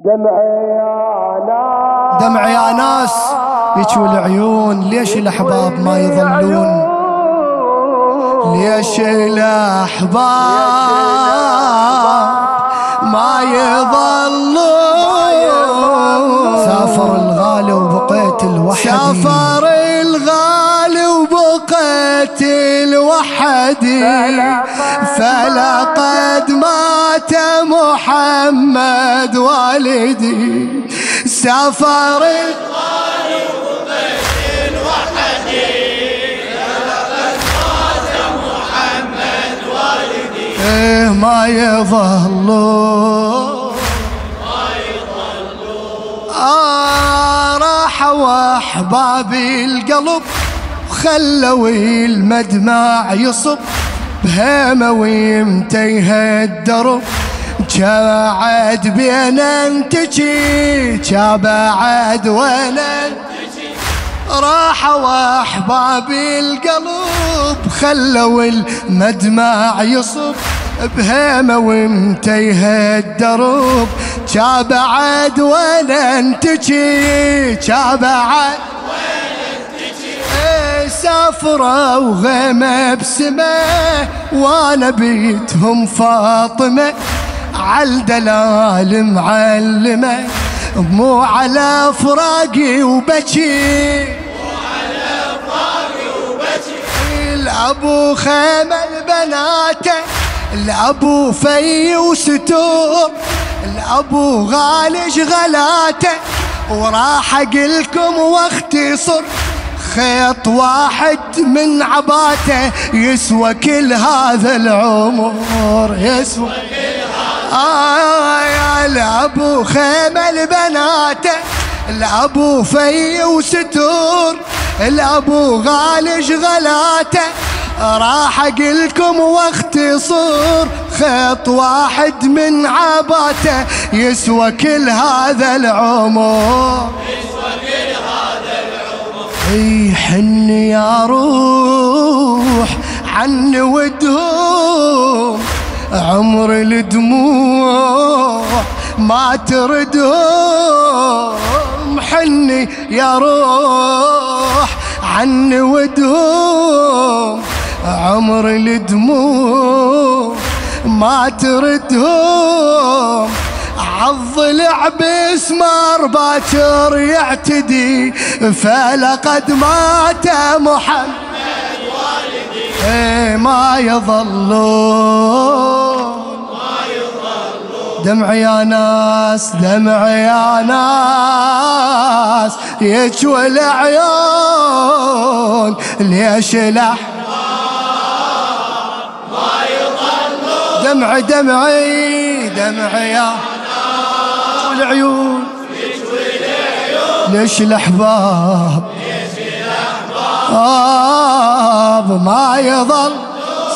دمع يا ناس يجوا العيون. ليش الأحباب ما يظلون؟ ليش الأحباب ما يظلون؟ سافر الغالي وبقيت الوحدي، سافر الغالي وبقيت الوحدي، فلقد مات محمد والدي. سافر الغالي وبقيت الوحدي، فلقد مات محمد والدي. ما يظلون راحوا أحبابي القلب وخلوا المدمع يصب بهمه ويمتيه الدرب. جاعد بين انتجي جابعد وين انتجي، راحوا أحبابي القلب خلوا المدمع يصب بهمه ومتيه الدرب. جابعد وين انتجي جابعد وين انتجي، سافرة وغيمة بسمه وانا بيتهم فاطمة، عالدلال معلمة مو على فراقي وبكي، الأبو خيمة البناته، الأبو في وستور، الأبو غالي شغلاته، وراح أقلكم واختصر خيط واحد من عباته يسوى كل هذا العمر، يسوى كل هذا. يا الأبو خيمة البناته، الأبو في وستور، الأبو غالي شغلاته، راح أقلكم واختصر خيط واحد من عباته يسوى كل هذا العمر، يسوى كل هذا العمر. حن يا روح عن ودهم، عمر الدموع ما تردهم. حني يا روح عن ودهم، عمر الدموع ما تردهم. عالضلع باسمار باكر يعتدي، فلقد مات محمد والدي. ما يظلون دمع يا ناس، دمع يا ناس يجوى العيون. ليش الأحباب ما يظلون؟ دمع دمعي دمع يا ناس والعيون يجوى العيون. ليش الأحباب ما يظل؟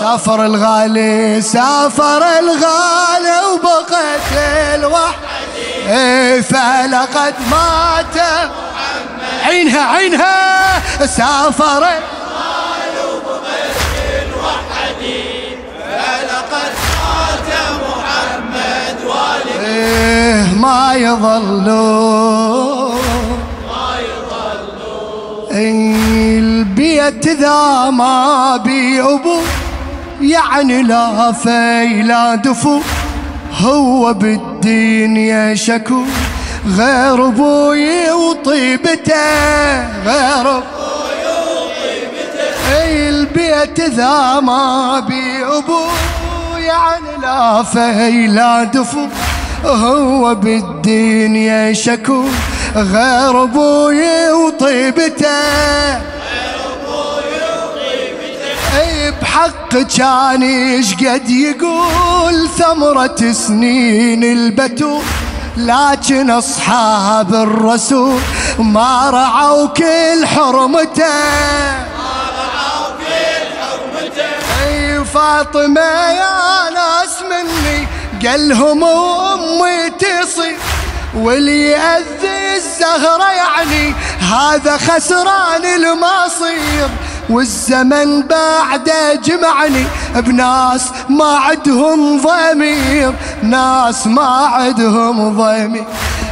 سافر الغالي سافر الغالي وبقيت الوحدي، فلقد مات محمد. عينها عينها سافر الغالي وبقيت الوحدي، فلقد مات محمد والدي. ما يظلون البيت ذا ما بي أبو، يعني لا في لا دفو، هو بالدين يشكو غير ابوي وطيبته، غير ابوي وطيبته. البيت ذا ما بي أبو، يعني لا في لا دفو، هو بالدين يشكو غير ابوي وطيبته، بحق كان يشقد يقول ثمرة سنين البتول، لكن أصحاب الرسول ما رعوا كل حرمته، ما رعوا كل حرمته. فاطمة يا ناس مني قالهم أمي تصير، واللي يأذي الزهرة يعني هذا خسران المصير. والزمن بعده جمعني بناس ما عندهم ضمير، ناس ما عندهم ضمير.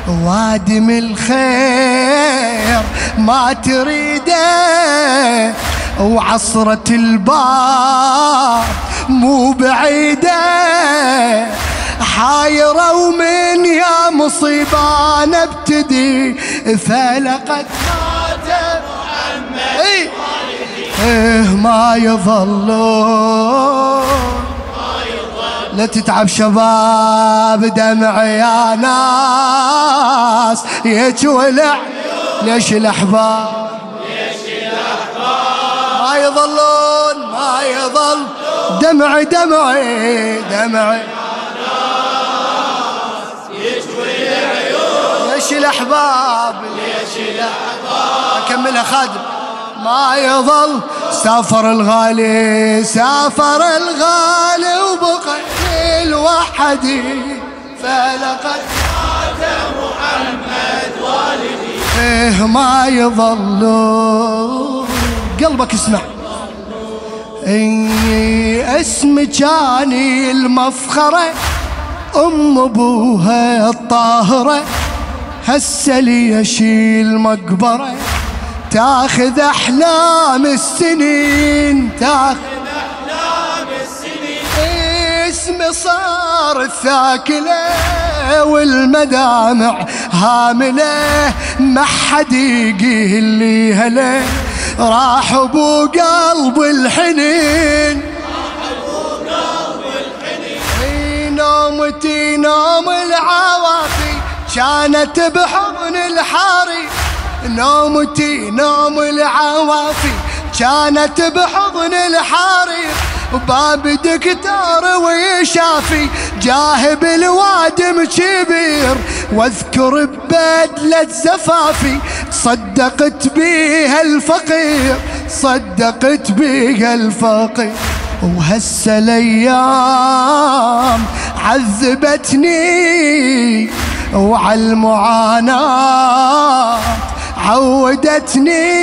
وادم الخير ما تريده، وعصرة الباب مو بعيدة، حايرة ومن يا مصيبة نبتدي، فلقد مات محمد ما يظلون. لا تتعب شباب دمع يا ناس يتولع، ليش الأحباب ما يظلون، ما يظل دمعي دمعي دمعي ليش الأحباب، ليش الأحباب. أكملها خادم. ما يظل سافر الغالي، سافر الغالي وبقى الوحدي، فلقد مات محمد والدي ما يظل. قلبك اسمع. اسم جاني المفخرة، أم أبوها الطاهرة، هسه لي أشيل مقبرة، تاخذ أحلام السنين، تاخذ أحلام السنين. اسمي صار الثاكلة والمدامع هاملة، ما حد يقيل لي هلا، راح ابو قلب الحنين، نومتي نوم العوافي كانت بحضن الحاري، نومتي نوم العوافي كانت بحضن الحريق، باب دكتور ويشافي جاهب الوادم كبير، واذكر ببدلة زفافي صدقت بيها الفقير، صدقت بيها الفقير. وهسه الايام عذبتني وعالمعاناة عودتني،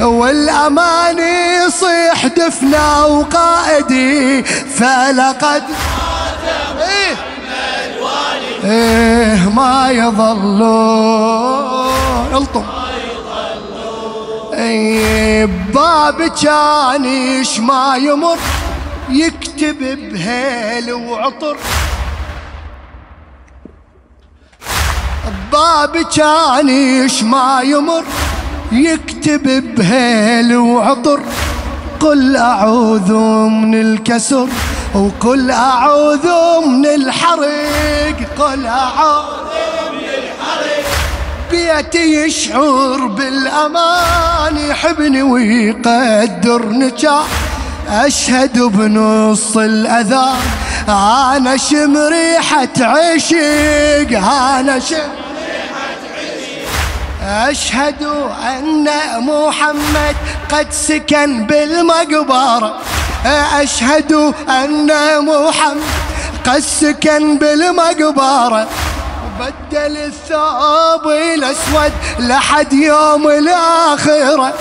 والأماني يصيح دفنا وقائدي، فلقد ما يظلون. الطم باب جانيش ما يمر يكتب بهيل وعطر، باب جانيش ما يمر يكتب بهيل وعطر، قل أعوذ من الكسر وقل أعوذ من الحرق، قل أعوذ من الحرق. بيتي يشعر بالأمان، يحبني ويقدر نجاح، أشهد بنص الأذان أنا شم ريحة عشق، أنا شم أشهد أن محمد قد سكن بالمقبرة، أشهد أن محمد قد سكن بالمقبرة، وبدل الثوب الأسود لحد يوم الآخرة،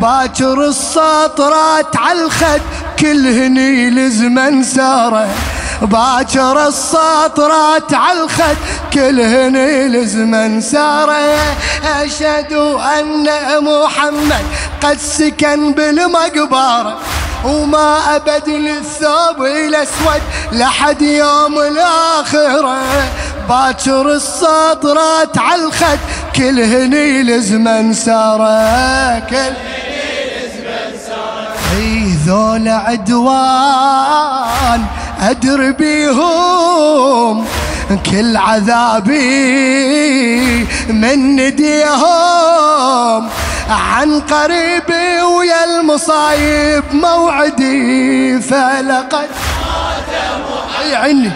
باكر السطرات عالخد كلهني لزمن ساره، باكر السطرات عالخد كلهني لزمن ساره، أشهد أن محمد قد سكن بالمقبرة، وما أبدل الثوب الأسود لحد يوم الآخرة، باكر السطرات عالخد كلهني لزمن ساره، كلهني لزمن ساره. ذول عدوان أدر بيهم كل عذابي من نديهم، عن قريبي ويا المصايب موعدي، فلقد يعني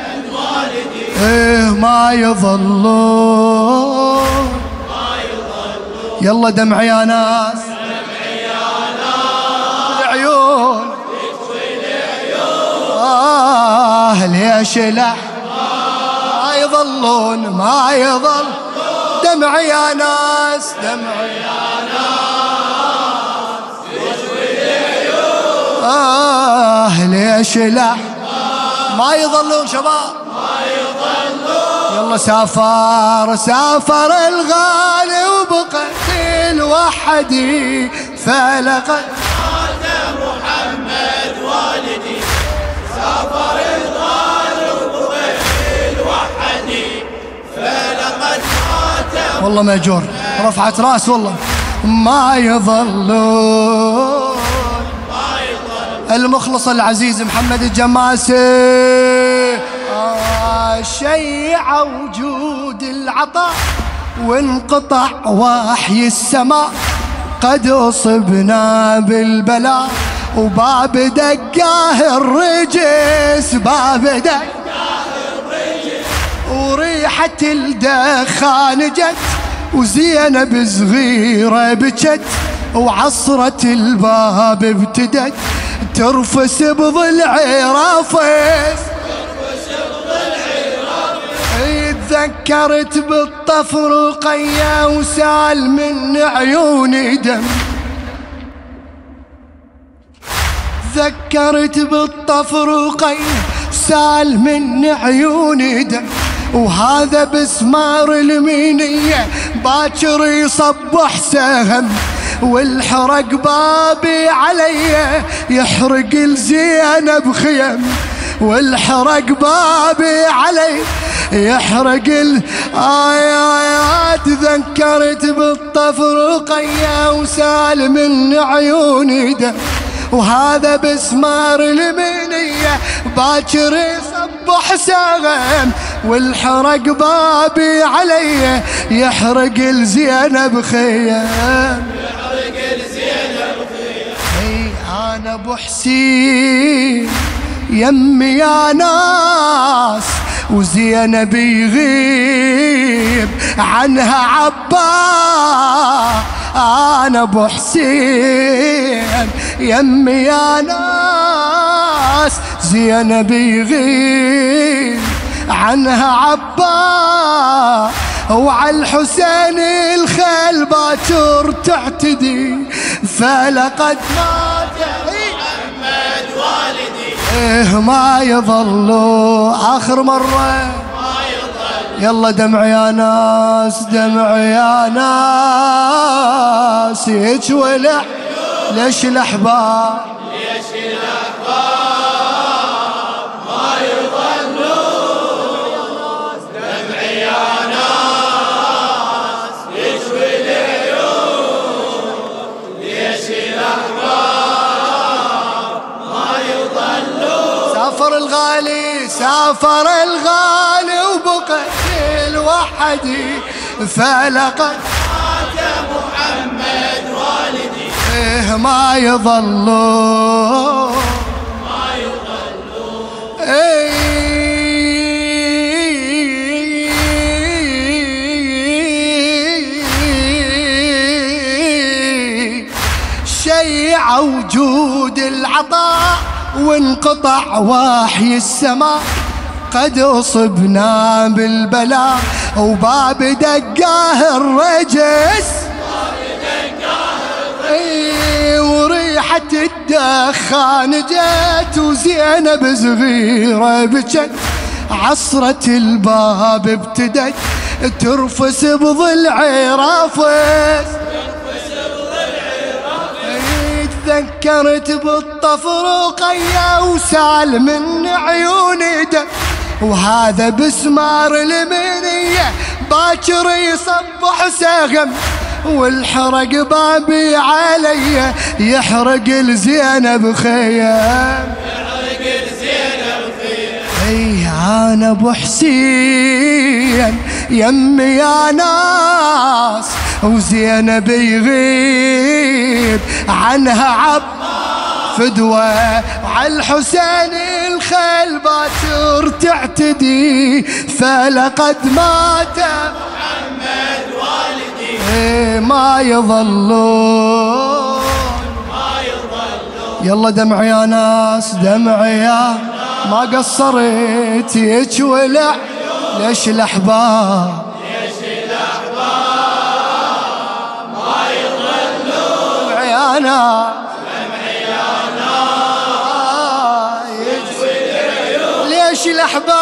ما يظلون. يلا دمع يا ناس، العيون ليش لا ما يظلون، ما يظل دمع يا ناس، دمع يا ناس يشوي العيون ليش لا ما يظلون شباب، ما يظلون. يلا سافر سافر الغالي وبقت الوحدي فلقد مات محمد والدي. سافر الغالي وبقت الوحدي فلقد مات. والله ماجور رفعت راس والله. ما يظلون المخلص العزيز محمد الجماسي. شيع وجود العطاء وانقطع وحي السماء. قد أصبنا بالبلاء وباب دقاه الرجس. باب دقاه الرجس وريحة الدخان جت وزينب صغيرة بجت. وعصرة الباب ابتدت ترفس بضلعي رافس. تذكرت بالطفر رقية وسال من عيوني دم. تذكرت بالطفر رقية سال من عيوني دم. وهذا بسمار المينية باكر يصبح سهم. والحرق بابي علي يحرق الزينب خيم. والحرق بابي علي يحرق الآيات. تذكرت بالطفر رقية وسال من عيوني دم. وهذا بسمار المنية باكر يصبح سهم. والحرق بابي علي يحرق الزينب خيم. أنا أبو حسين يمي يا ناس وزينب يغيب عنها عباس. أنا أبو حسين يمي يا ناس زينب يغيب عنها عباس. وعلى الحسين الخيل باكر تعتدي فلقد مات محمد والدي. ما يظلوا آخر مرة. يلا دمع يا ناس دمع يا ناس يتولع. ليش الأحباب ليش الأحباب ما يظلون. دمع يا ناس يتولعون. ليش الأحباب ما يظلون. سافر الغالي سافر الغالي وبقت الوحدي فلقد مات محمد والدي. ما يظلون ما يظلون. شيع وجود العطاء وانقطع وحي السماء. قد أصبنا بالبلاء وباب دقاه الرجس. وريحة الدخان جت وزينب صغيرة بجت. عصرة الباب ابتدت ترفس بضلعي رافس. تذكرت بالطفر رقية وسال من عيوني دم. وهذا بسمار المنية باكر يصبح سهم. والحرق بابي علي يحرق الزينب خيم. يحرق الزينب خيم. أنا أبو حسين يمي يا ناس وزينب يغيب عنها عب فدوة. وعلى الحسين الخيل باكر تعتدي فلقد مات محمد والدي. ما يظلون ما يظلون. يلا دمع يا ناس دمع يا ما قصرت يتولع. ليش الأحباب ليش الأحباب ما يظلون. دمع يا ناس ليش الأحباب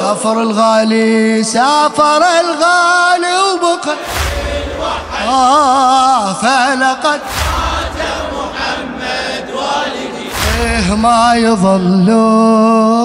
سافر الغالي سافر الغالي وبقى فلقد مات محمد والدي ما يظلون